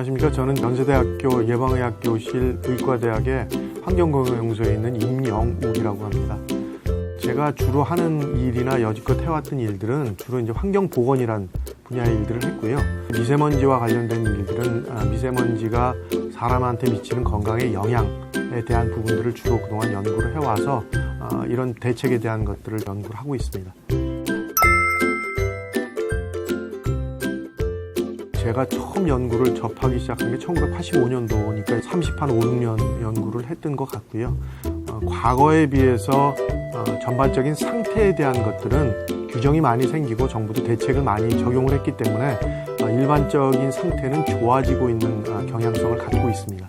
안녕하십니까. 저는 연세대학교 예방의학교실 의과대학의 환경건강연구소에 있는 임영욱이라고 합니다. 제가 주로 하는 일이나 여지껏 해왔던 일들은 주로 이제 환경보건이란 분야의 일들을 했고요. 미세먼지와 관련된 일들은 미세먼지가 사람한테 미치는 건강에 영향에 대한 부분들을 주로 그동안 연구를 해와서 이런 대책에 대한 것들을 연구를 하고 있습니다. 제가 처음 연구를 접하기 시작한 게 1985년도니까 30한 5, 6년 연구를 했던 것 같고요. 과거에 비해서 전반적인 상태에 대한 것들은 규정이 많이 생기고 정부도 대책을 많이 적용을 했기 때문에 일반적인 상태는 좋아지고 있는 경향성을 갖고 있습니다.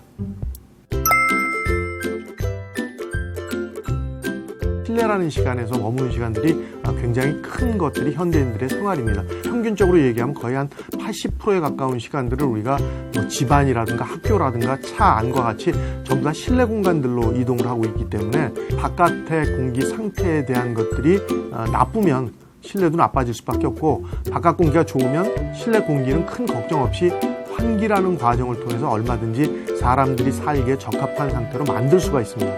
실내라는 시간에서 머무는 시간들이 굉장히 큰 것들이 현대인들의 생활입니다. 평균적으로 얘기하면 거의 한 80%에 가까운 시간들을 우리가 집안이라든가 학교라든가 차 안과 같이 전부 다 실내 공간들로 이동을 하고 있기 때문에 바깥의 공기 상태에 대한 것들이 나쁘면 실내도 나빠질 수밖에 없고, 바깥 공기가 좋으면 실내 공기는 큰 걱정 없이 환기라는 과정을 통해서 얼마든지 사람들이 살기에 적합한 상태로 만들 수가 있습니다.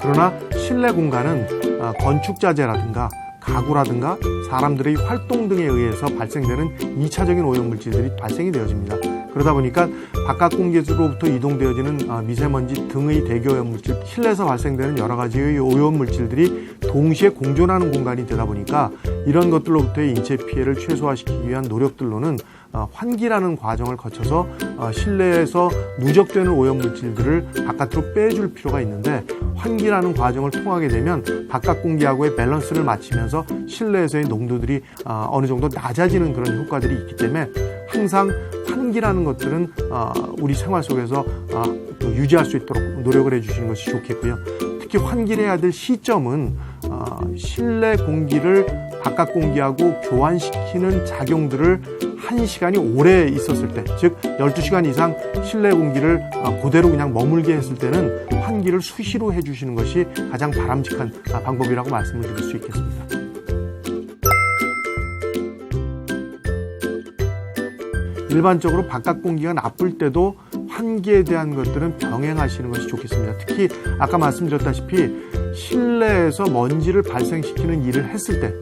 그러나 실내 공간은 건축자재라든가 가구라든가 사람들의 활동 등에 의해서 발생되는 2차적인 오염물질들이 발생이 되어집니다. 그러다 보니까 바깥 공기로부터 이동되어지는 미세먼지 등의 대기오염물질, 실내에서 발생되는 여러 가지의 오염물질들이 동시에 공존하는 공간이 되다 보니까 이런 것들로부터의 인체 피해를 최소화시키기 위한 노력들로는 환기라는 과정을 거쳐서 실내에서 누적되는 오염물질들을 바깥으로 빼줄 필요가 있는데, 환기라는 과정을 통하게 되면 바깥 공기하고의 밸런스를 맞추면서 실내에서의 농도들이 어느 정도 낮아지는 그런 효과들이 있기 때문에 항상 환기라는 것들은 우리 생활 속에서 유지할 수 있도록 노력을 해주시는 것이 좋겠고요. 특히 환기를 해야 될 시점은 실내 공기를 바깥 공기하고 교환시키는 작용들을 1시간이 오래 있었을 때, 즉 12시간 이상 실내 공기를 그대로 그냥 머물게 했을 때는 환기를 수시로 해주시는 것이 가장 바람직한 방법이라고 말씀을 드릴 수 있겠습니다. 일반적으로 바깥 공기가 나쁠 때도 환기에 대한 것들은 병행하시는 것이 좋겠습니다. 특히 아까 말씀드렸다시피 실내에서 먼지를 발생시키는 일을 했을 때,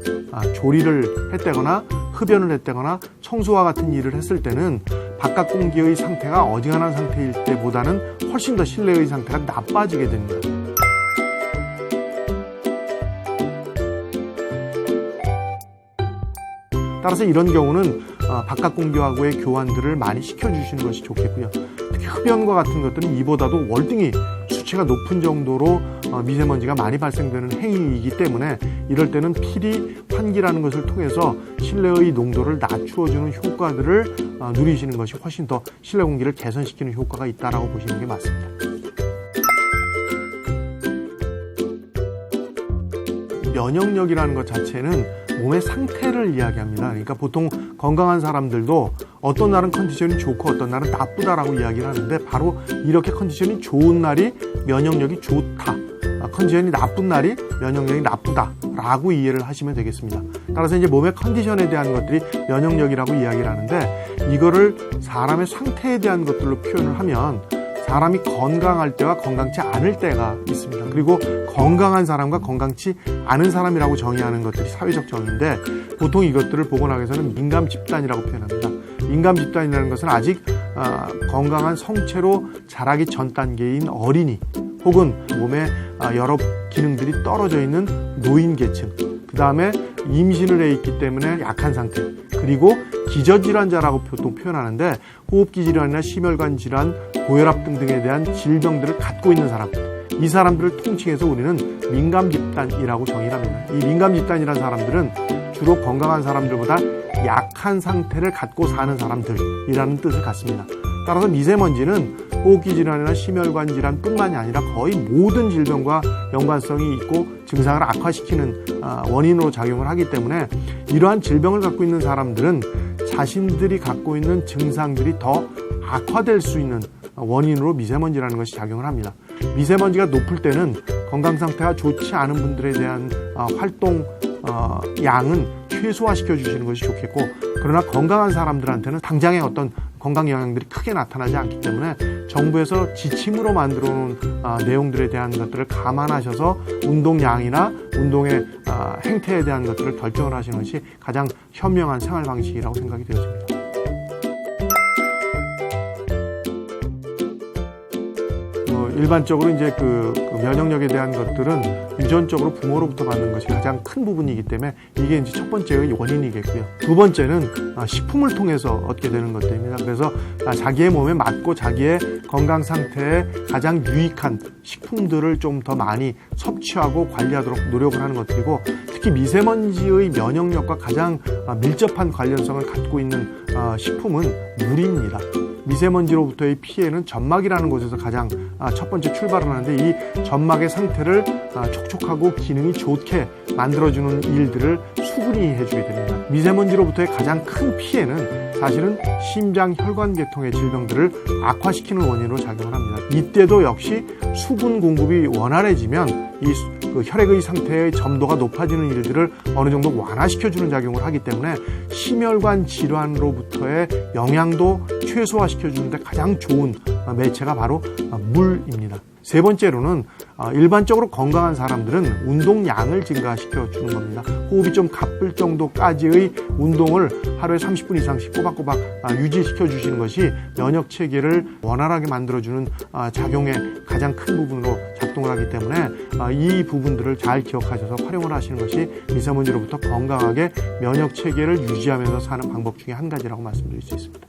조리를 했다거나 흡연을 했다거나 청소와 같은 일을 했을 때는 바깥 공기의 상태가 어지간한 상태일 때보다는 훨씬 더 실내의 상태가 나빠지게 됩니다. 따라서 이런 경우는 바깥 공기하고의 교환들을 많이 시켜주시는 것이 좋겠고요. 특히 흡연과 같은 것들은 이보다도 월등히 수치가 높은 정도로 미세먼지가 많이 발생되는 행위이기 때문에 이럴 때는 필히 환기라는 것을 통해서 실내의 농도를 낮추어주는 효과들을 누리시는 것이 훨씬 더 실내 공기를 개선시키는 효과가 있다고 보시는 게 맞습니다. 면역력이라는 것 자체는 몸의 상태를 이야기합니다. 그러니까 보통 건강한 사람들도 어떤 날은 컨디션이 좋고 어떤 날은 나쁘다라고 이야기를 하는데, 바로 이렇게 컨디션이 좋은 날이 면역력이 좋다, 컨디션이 나쁜 날이 면역력이 나쁘다라고 이해를 하시면 되겠습니다. 따라서 이제 몸의 컨디션에 대한 것들이 면역력이라고 이야기를 하는데, 이거를 사람의 상태에 대한 것들로 표현을 하면 사람이 건강할 때와 건강치 않을 때가 있습니다. 그리고 건강한 사람과 건강치 않은 사람이라고 정의하는 것들이 사회적 정의인데, 보통 이것들을 보고 나서는 민감 집단이라고 표현합니다. 민감 집단이라는 것은 아직 건강한 성체로 자라기 전 단계인 어린이, 혹은 몸에 여러 기능들이 떨어져 있는 노인 계층, 그 다음에 임신을 해 있기 때문에 약한 상태, 그리고 기저질환자라고 보통 표현하는데 호흡기 질환이나 심혈관 질환, 고혈압 등등에 대한 질병들을 갖고 있는 사람, 이 사람들을 통칭해서 우리는 민감 집단이라고 정의를 합니다. 이 민감 집단이라는 사람들은 주로 건강한 사람들보다 약한 상태를 갖고 사는 사람들이라는 뜻을 갖습니다. 따라서 미세먼지는 호흡기 질환이나 심혈관 질환뿐만이 아니라 거의 모든 질병과 연관성이 있고 증상을 악화시키는 원인으로 작용을 하기 때문에 이러한 질병을 갖고 있는 사람들은 자신들이 갖고 있는 증상들이 더 악화될 수 있는 원인으로 미세먼지라는 것이 작용을 합니다. 미세먼지가 높을 때는 건강 상태가 좋지 않은 분들에 대한 활동 양은 최소화시켜 주시는 것이 좋겠고, 그러나 건강한 사람들한테는 당장의 어떤 건강 영향들이 크게 나타나지 않기 때문에 정부에서 지침으로 만들어 놓은 내용들에 대한 것들을 감안하셔서 운동량이나 운동의 행태에 대한 것들을 결정을 하시는 것이 가장 현명한 생활 방식이라고 생각이 되어집니다. 일반적으로 이제 그 면역력에 대한 것들은 유전적으로 부모로부터 받는 것이 가장 큰 부분이기 때문에 이게 이제 첫 번째의 원인이겠고요. 두 번째는 식품을 통해서 얻게 되는 것들입니다. 그래서 자기의 몸에 맞고 자기의 건강 상태에 가장 유익한 식품들을 좀 더 많이 섭취하고 관리하도록 노력을 하는 것들이고, 특히 미세먼지의 면역력과 가장 밀접한 관련성을 갖고 있는 식품은 물입니다. 미세먼지로부터의 피해는 점막이라는 곳에서 가장 첫 번째 출발을 하는데, 이 점막의 상태를 촉촉하고 기능이 좋게 만들어주는 일들을 수분이 해주게 됩니다. 미세먼지로부터의 가장 큰 피해는 사실은 심장 혈관계통의 질병들을 악화시키는 원인으로 작용을 합니다. 이때도 역시 수분 공급이 원활해지면 이 혈액의 상태의 점도가 높아지는 일들을 어느 정도 완화시켜주는 작용을 하기 때문에 심혈관 질환으로부터의 영향도 최소화시켜주는데 가장 좋은 매체가 바로 물입니다. 세 번째로는 일반적으로 건강한 사람들은 운동량을 증가시켜 주는 겁니다. 호흡이 좀 가쁠 정도까지의 운동을 하루에 30분 이상씩 꼬박꼬박 유지시켜 주시는 것이 면역 체계를 원활하게 만들어주는 작용의 가장 큰 부분으로 작동을 하기 때문에 이 부분들을 잘 기억하셔서 활용을 하시는 것이 미세먼지로부터 건강하게 면역 체계를 유지하면서 사는 방법 중에 한 가지라고 말씀드릴 수 있습니다.